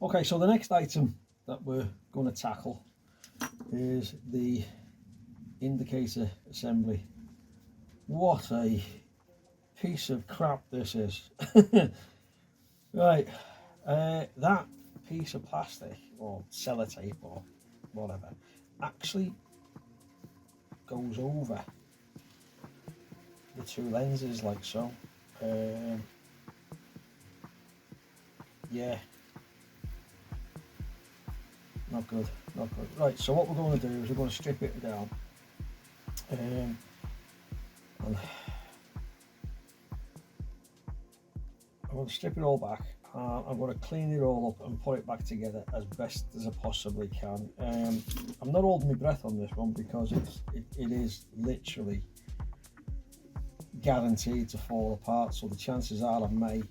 Okay, so the next item that we're going to tackle is the indicator assembly. What a piece of crap this is. Right, that piece of plastic or sellotape or whatever actually goes over the two lenses like so. Yeah, not good, not good. Right, so what we're going to do is we're going to strip it down, and I'm going to strip it all back. I'm going to clean it all up and put it back together as best as I possibly can. I'm not holding my breath on this one because it is literally guaranteed to fall apart, so the chances are I may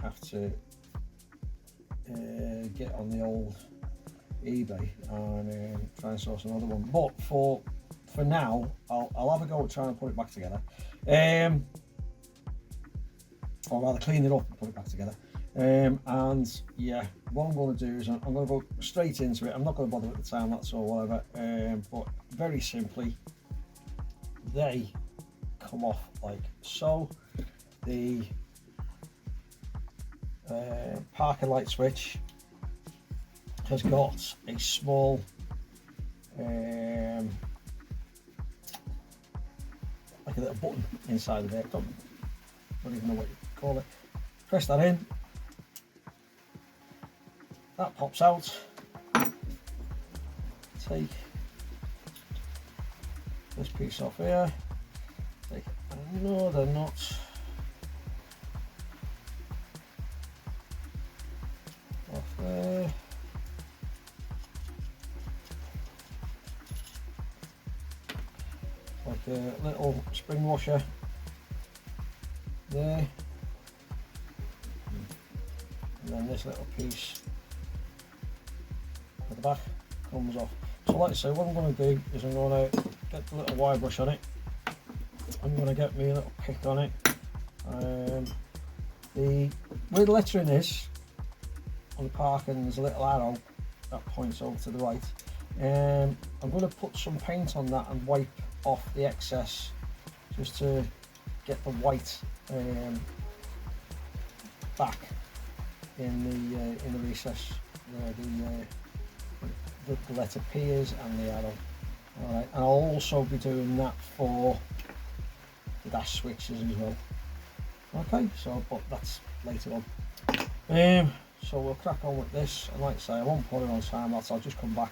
have to get on the old eBay and try and source another one. But for now, I'll have a go at trying to put it back together, or rather clean it up and put it back together. And yeah, what I'm going to do is I'm going to go straight into it. I'm not going to bother with the time lapse or whatever, but very simply, they come off like so. The parking light switch has got a small like a little button inside of it. Don't even know what you call it. Press that in, that pops out. Take this piece off here, take another nut off there, like a little spring washer there, and then this little piece at the back comes off. So like I say, what I'm going to do is I'm going to get the little wire brush on it. I'm going to get me a little pick on it. Where the lettering is on the parking, there's a little arrow that points over to the right. I'm going to put some paint on that and wipe off the excess, just to get the white back in the recess where the letter P is and the arrow. Alright, and I'll also be doing that for the dash switches as well. Okay, so but that's later on. So we'll crack on with this, and like I say, I won't put it on time lapse. I'll just come back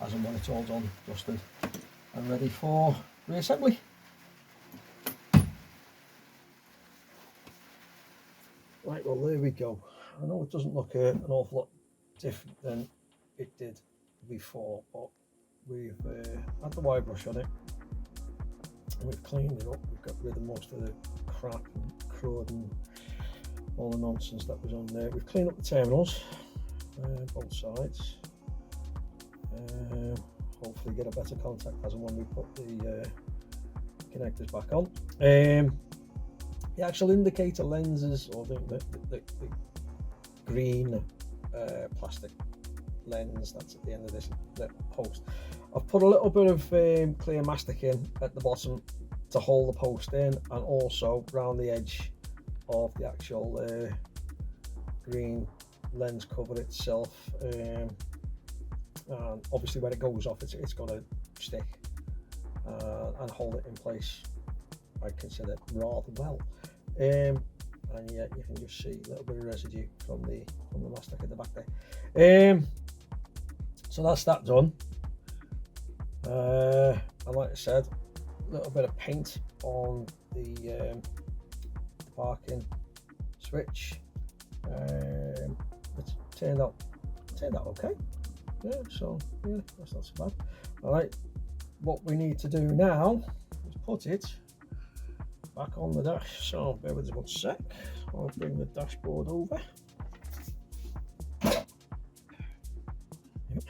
as and when it's all done, dusted, and ready for reassembly. Right, well there we go. I know it doesn't look an awful lot different than it did before, but we've had the wire brush on it, and we've cleaned it up. We've got rid of most of the crap and crud and all the nonsense that was on there. We've cleaned up the terminals, both sides. Hopefully get a better contact as and when we put the connectors back on. The actual indicator lenses, or the green plastic lens that's at the end of this little post, I've put a little bit of clear mastic in at the bottom to hold the post in, and also around the edge of the actual green lens cover itself, and obviously when it goes off it's going to stick and hold it in place, I consider, rather well. And yeah, you can just see a little bit of residue from the mastic at the back there. So that's that done. And like I said, a little bit of paint on the parking switch. It's turned out okay. Yeah, so yeah, that's not so bad. All right, what we need to do now is put it back on the dash. So bear with us 1 sec. I'll bring the dashboard over. Yep.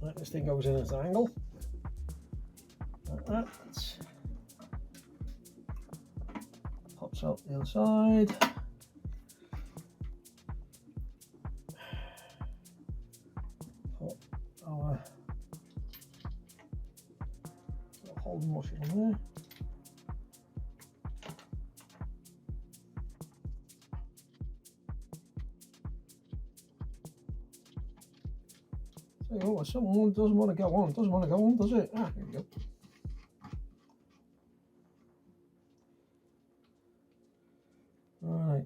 Right, this thing goes in at an angle like that. Pops out the other side. holding muscle on there. So, oh, someone doesn't want to go on, does it? Ah, here we go. Alright,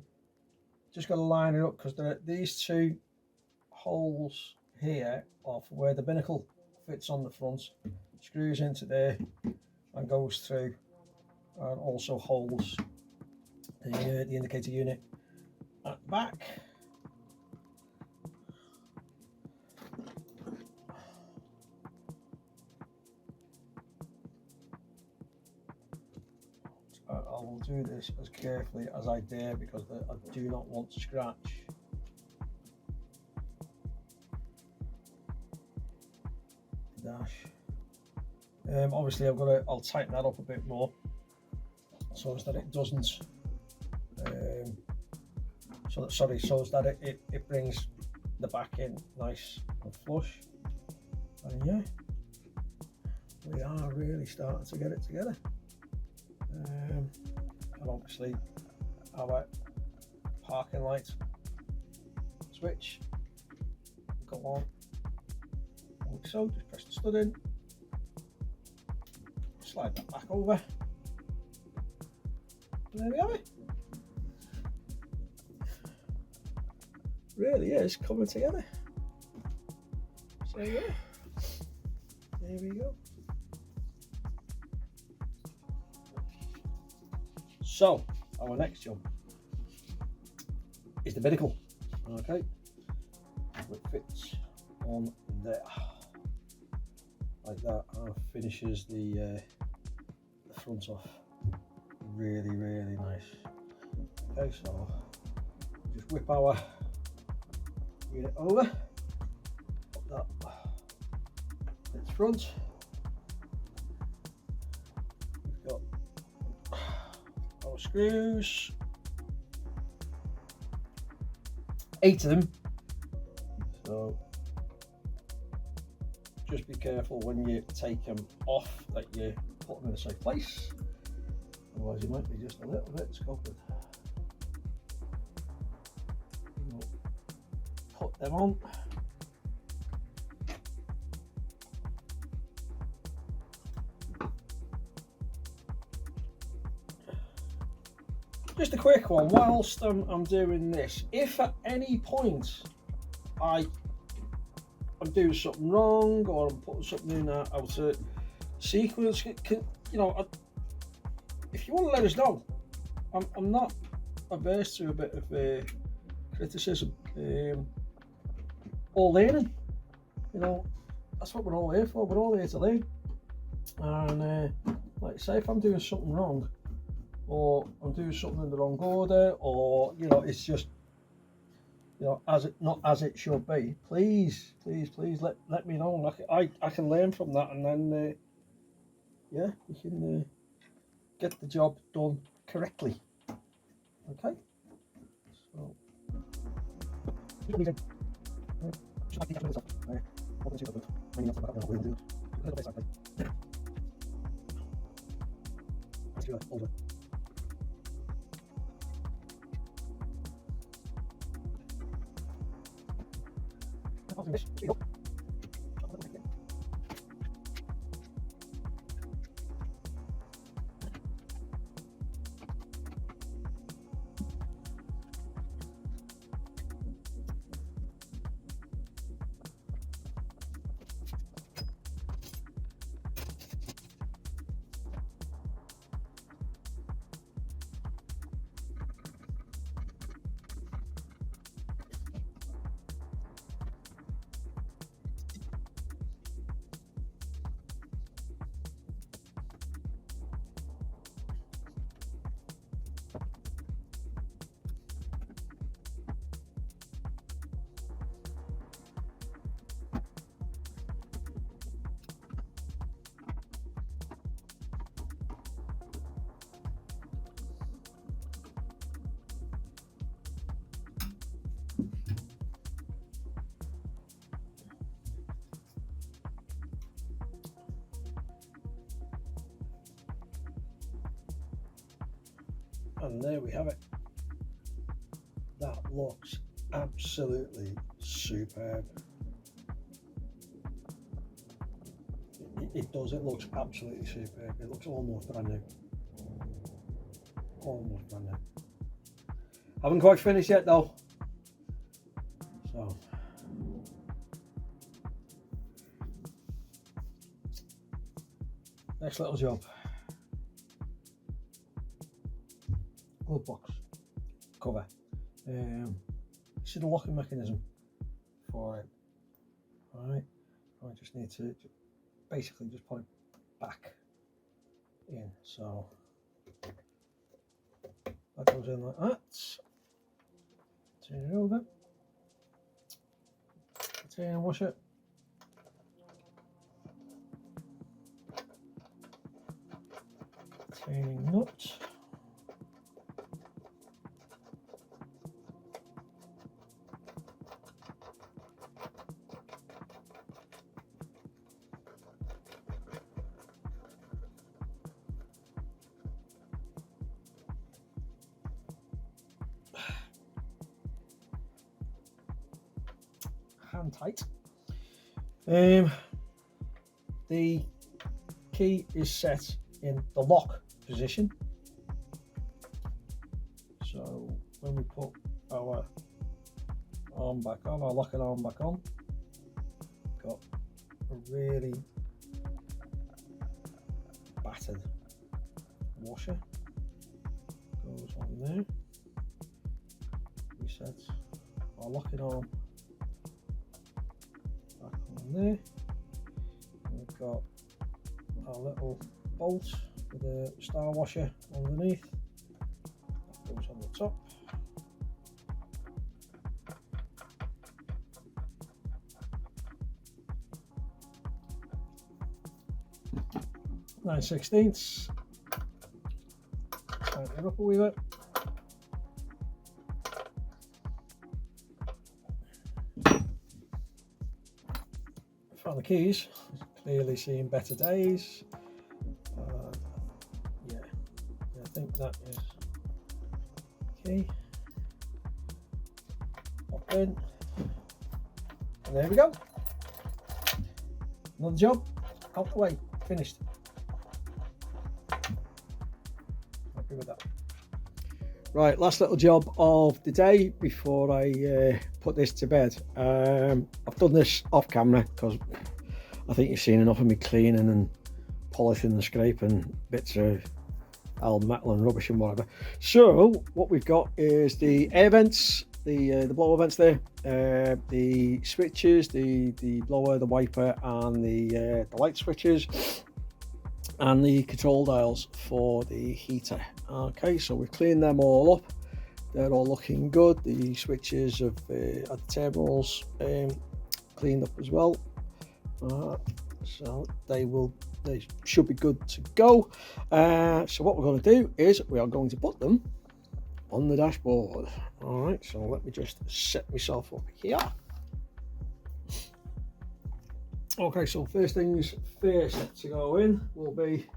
just got to line it up because these two holes here are for where the binnacle fits on the front, screws into there and goes through, and also holds the indicator unit at the back. I will do this as carefully as I dare because I do not want to scratch. Dash. Obviously I'll tighten that up a bit more so that it doesn't so that it brings the back in nice and flush. And yeah, we are really starting to get it together. And obviously our parking light switch go on like so. Just press the stud in, slide that back over, and there we have it. Really is coming together. So yeah, there we go. So our next job is the binnacle. Okay, it fits on there like that and finishes the front off really nice. Okay, so just whip our unit over, pop that its front. We've got our screws, 8 of them, so just be careful when you take them off that you put them in a safe place, otherwise you might be just a little bit scuppered. Put them on. Just a quick one whilst I'm doing this. If at any point I'm doing something wrong or I'm putting something in out of sequence, you know, if you want to let us know, I'm not averse to a bit of criticism or learning. You know, that's what we're all here for. We're all here to learn. And like I say, if I'm doing something wrong, or I'm doing something in the wrong order, or you know, it's just, you know, not as it should be, please let me know. I can learn from that, and then yeah, we can get the job done correctly. Okay, so And there we have it. That looks absolutely superb. It does, it looks absolutely superb. It looks almost brand new. Almost brand new. Haven't quite finished yet though. So next little job. Glove box cover. This is the locking mechanism for it. Alright. I just need to basically just put it back in. So that goes in like that. Turn it over. Turn and wash it. Turning nut. Hand tight. The key is set in the lock position. So when we put our arm back on, our locking arm back on, got a really battered washer. Goes on there. We set our locking arm back on there. We've got our little bolt with a star washer underneath. That goes on the top. Nine 16ths. Tighten it up a wee bit. Found the keys. Clearly seeing better days. Yeah, I think that is key. Pop in, and there we go. Another job out the way, finished. Happy with that. Right, last little job of the day before I put this to bed. I've done this off camera because I think you've seen enough of me cleaning and polishing and scraping bits of old metal and rubbish and whatever. So what we've got is the air vents, the blower vents there, the switches, the blower, the wiper, and the light switches, and the control dials for the heater. Okay, so we've cleaned them all up. They're all looking good. The switches of at the terminals cleaned up as well. So they should be good to go. So what we're going to do is we are going to put them on the dashboard. All right, so let me just set myself up here. Okay, so first things first to go in will be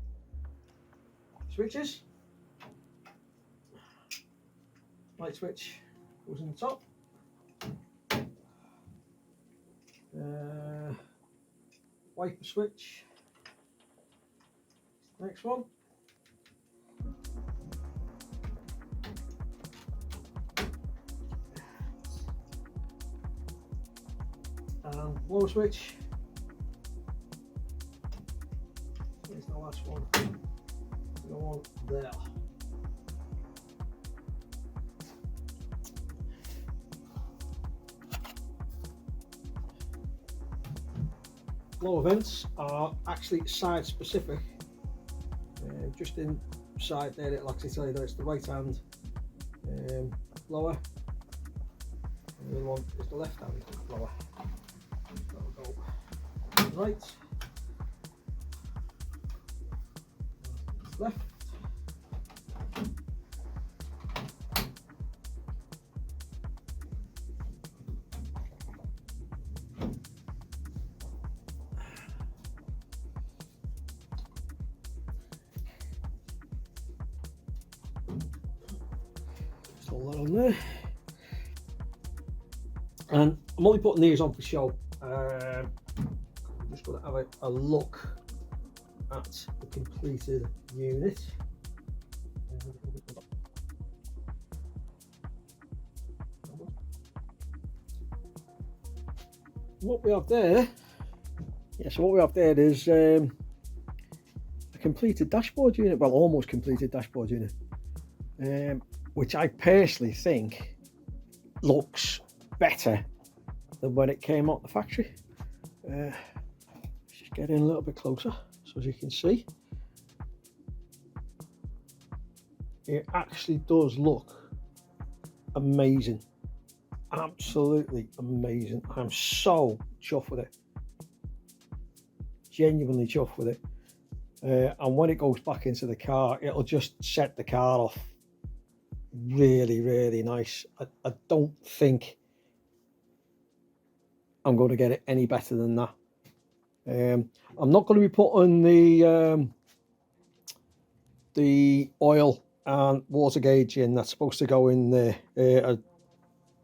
switches. Light switch goes in the top. Wiper switch, next one. And blower switch. Here's the last one. Go on there. Blower vents are actually side specific. Just inside there, it'll actually tell you that it's the right hand blower, and the other one is the left hand blower. So go right, left. All that on there. And I'm only putting these on for show. I'm just going to have a look at the completed unit. What we have there, so what we have there is a completed dashboard unit, well, almost completed dashboard unit, which I personally think looks better than when it came out the factory. Let's just get in a little bit closer, so as you can see, it actually does look amazing. Absolutely amazing. I'm so chuffed with it, genuinely chuffed with it. And when it goes back into the car, it'll just set the car off really, really nice. I don't think I'm going to get it any better than that. I'm not going to be putting the oil and water gauge in. That's supposed to go in there. I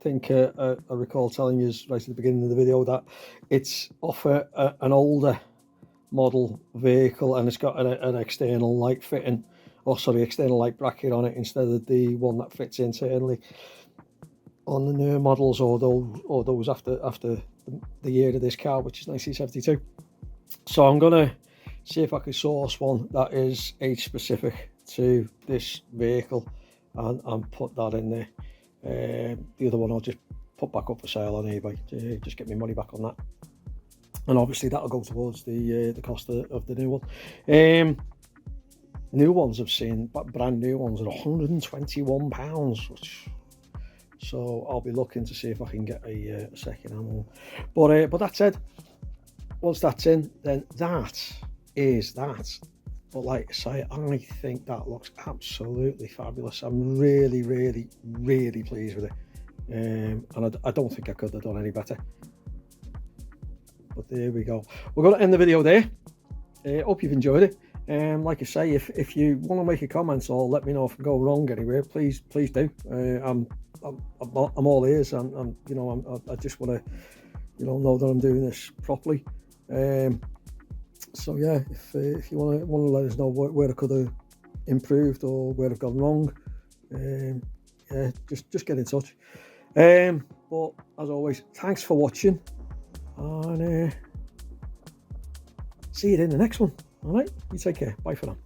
think I recall telling you right at the beginning of the video that it's off an older model vehicle, and it's got an external light fitting, external light bracket on it instead of the one that fits internally on the newer models, or those after the year of this car, which is 1972. So I'm gonna see if I can source one that is age specific to this vehicle and put that in there. The other one I'll just put back up for sale on eBay to just get my money back on that, and obviously that'll go towards the cost of the new one. New ones I've seen, brand new ones, are £121, so I'll be looking to see if I can get a second-hand one. But that said, once that's in, then that is that. But like I say, I think that looks absolutely fabulous. I'm really, really, really pleased with it. And I don't think I could have done any better. But there we go. We're going to end the video there. Hope you've enjoyed it. Like I say, if you want to make a comment or let me know if I go wrong anywhere, please do. I'm all ears, and I just want to know that I'm doing this properly. So yeah, if you want to let us know where I could have improved or where I've gone wrong, yeah, just get in touch. But as always, thanks for watching, and see you in the next one. All right, you take care. Bye for now.